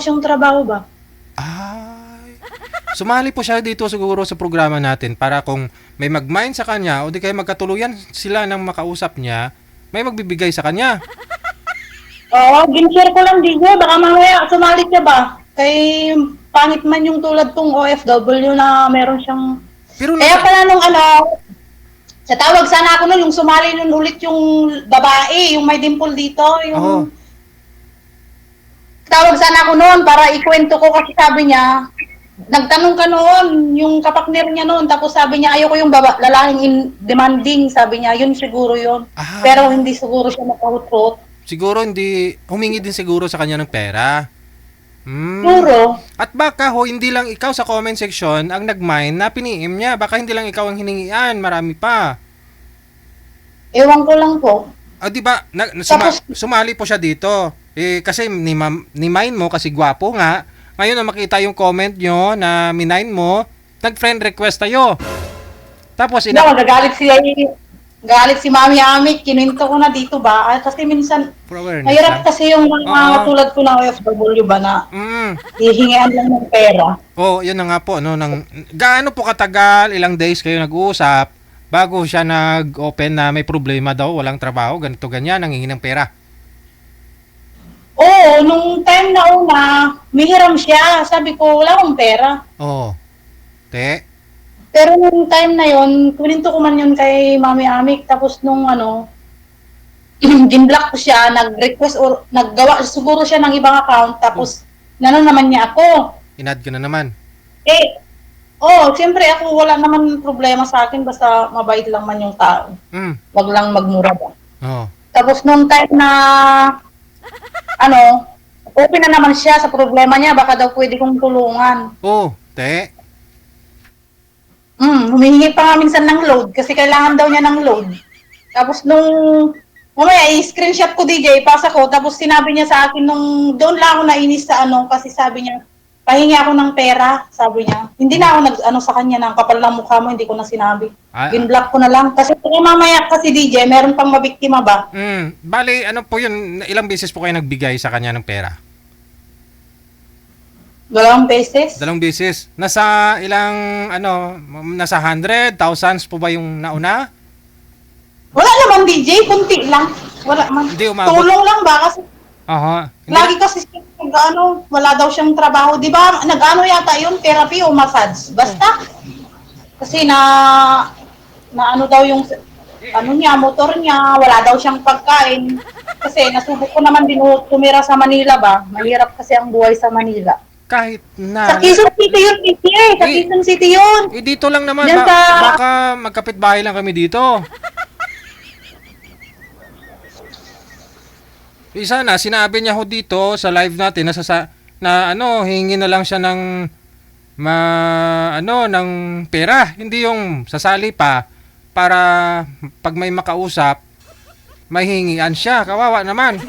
siyang trabaho ba? Ay. Sumali po siya dito siguro sa programa natin para kung may mag-mine sa kanya o di kaya magkatuluyan sila ng makausap niya, may magbibigay sa kanya. Oo, ginshare ko lang din baka mamaya sumali siya ba? Kay pangit man yung tulad kong OFW na meron siyang... Pero Kaya nasa... pala nung sa tawag sana ako nun, yung sumali nun ulit yung babae, yung may dimple dito, Oo. yung... Tawag sana ako noon para ikwento ko kasi sabi niya, nagtanong ka noon, yung kapakner niya noon, tapos sabi niya, ayoko yung lalaking demanding, sabi niya, yun siguro yun. Pero Ah, hindi siguro siya makahutrot. siguro hindi, humingi din siguro sa kanya ng pera. Hmm. Siguro, At baka ho, hindi lang ikaw sa comment section ang nag-mine na piniim niya. Baka hindi lang ikaw ang hiningian, marami pa. ewan ko lang po. Ah, di ba, Tapos, sumali po siya dito. Eh, kasi ni mine mo, kasi gwapo nga. Ngayon na makita yung comment nyo na minine mo, nag-friend request tayo. Tapos, magagalit galit si Mami Amit, kininto ko na dito ba? Kasi minsan, for awareness lang. mahirap kasi yung mga Oo. tulad ko na OFW ba na Mm. hihingian lang ng pera. Oh, yun na nga po, no, gaano po katagal, ilang days kayo nag-uusap bago siya nag-open na may problema daw, walang trabaho, ganito ganyan, nangingi ng pera. Oo, nung time na una, mihiram siya. Sabi ko, wala akong pera. Oh. Te. Pero nung time na yon, kuninto ko man yun kay Mami Amik. Tapos nung ginblock ko siya, nag-request or naggawa siguro siya ng ibang account. Tapos, nanon naman niya ako. Inad ka na naman. Eh, siyempre ako wala naman problema sa akin basta mabait lang man yung tao. Mm. Wag lang magmura ba. Oh. Tapos nung time na, open na naman siya sa problema niya, baka daw pwede kong tulungan. Oh, te. Humihingi pa nga minsan ng load kasi kailangan daw niya ng load. Tapos nung mamaya i-screenshot ko DJ, pasa ko, tapos sinabi niya sa akin nung doon lang ako nainis sa kasi sabi niya, pahingi ako ng pera, sabi niya. Hindi na ako sa kanya ng kapal ng mukha mo, hindi ko na sinabi. Ah, Ginblock ko na lang. Kasi mamaya kasi DJ, meron pang mabiktima ba? bali, ano po yun, ilang beses po kayo nagbigay sa kanya ng pera? 2 beses? Dalawang beses. Nasa ilang, nasa 100, thousands po ba yung nauna? Wala naman DJ, kunti lang. Wala man. Hindi umabot. Tulong lang ba? Kasi Aha. Hindi lagi kasi siya wala daw siyang trabaho. Di ba, yata yun, therapy o massage. Basta, kasi na daw yung, niya, motor niya, wala daw siyang pagkain. Kasi nasubok ko naman din tumira sa Manila ba? Mahirap kasi ang buhay sa Manila. kahit Sa na. Quezon City yun, sa Eh, Quezon City yun. dito lang naman. Diyan sa- Baka magkapit bahay lang kami dito. Isa na, sinabi niya ho dito sa live natin hingi na lang siya ng ng pera, hindi yung sasali pa para pag may makausap, mahingian siya. Kawawa naman.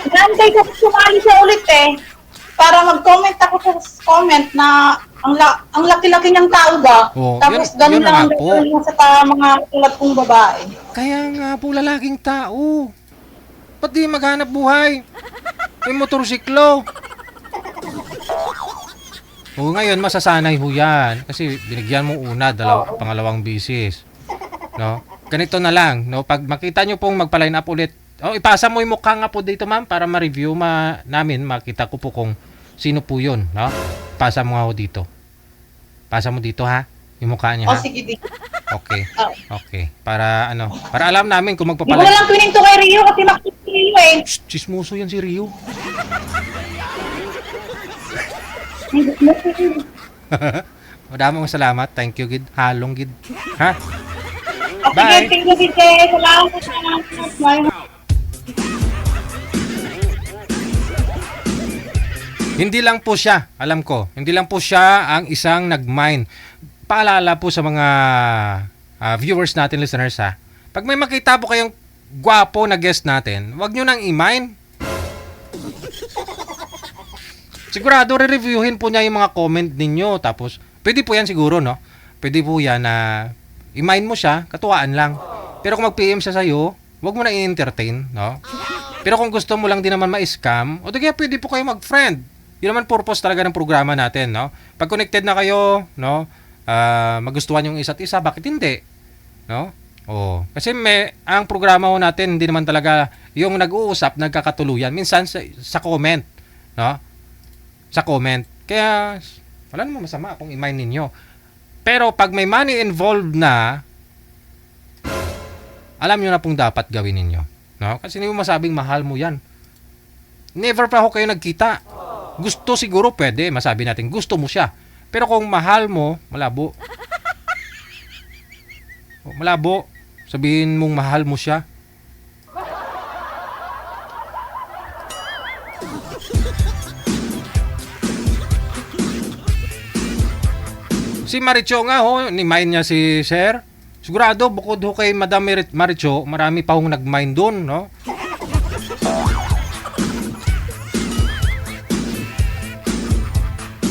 Nantay ko sumali siya ulit para mag-comment ako sa comment na ang laki-laki niyang tao ba? Oh, Tapos yun ganun na lang nga ang po. gagawin niya sa mga tulad kong babae. Kaya nga po, lalaking tao. Ba't di maghanap buhay? May motorsiklo. O ngayon, masasanay ho yan. Kasi binigyan mo una, pangalawang bisis. No? Ganito na lang. No? Pag makita nyo pong magpa-line up ulit, ipasa mo yung mukha nga po dito, ma'am, para ma-review namin. Makita ko po kung sino po yun. No? Pasa mo nga ho dito. Pasa mo dito, ha? Yung mukha niya, ha? Sige, di. Okay. Okay. Para alam namin kung Di ko magpapalag. na lang pininto kay Rio kasi makikita si Rio Shh, chismoso yan si Rio. Madaming salamat. Thank you, Gid. Halong, Gid. Ha? Sige, Bye. thank you, DJ. Salamat. Bye. Hindi lang po siya, alam ko, hindi lang po siya ang isang nag-mine. Paalala po sa mga viewers natin, listeners, ha. Pag may makita po kayong gwapo na guest natin, wag nyo nang i-mine. Sigurado re-reviewin po niya yung mga comment ninyo. Tapos, pwede po yan siguro, no? Pwede po yan na i-mine mo siya, katuwaan lang. Pero kung mag-PM siya sa'yo, wag mo na i-entertain, no? Pero kung gusto mo lang din naman ma-scam, o di kaya pwede po kayo mag-friend. Yun naman purpose talaga ng programa natin, no? Pag connected na kayo, no? Magustuhan yung isa't isa, bakit hindi? No? Oh, kasi ang programa ho natin hindi naman talaga yung nag-uusap, nagkakatuluyan. Minsan sa comment, no? Sa comment. Kaya wala namang masama kung i-mind ninyo. Pero pag may money involved na, alam nyo na pong dapat gawin ninyo. No? Kasi hindi mo masabing mahal mo yan. Never pa ako kayo nagkita. Gusto siguro pwede, masabi natin gusto mo siya. Pero kung mahal mo, malabo. Malabo. Sabihin mong mahal mo siya. Si Maricho nga ho, ni-mine niya si Sir. Sigurado, bukod ho kay Madam Maricho, marami pa hong nag-mine doon, no?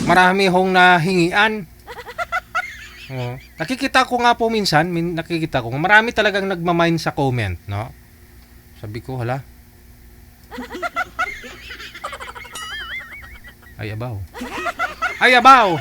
Marami hong nahingian. Oh. Nakikita ko nga po minsan, nakikita ko, marami talagang nagmamine sa comment, no? Sabi ko, hala. Ay, abaw. Ay, abaw!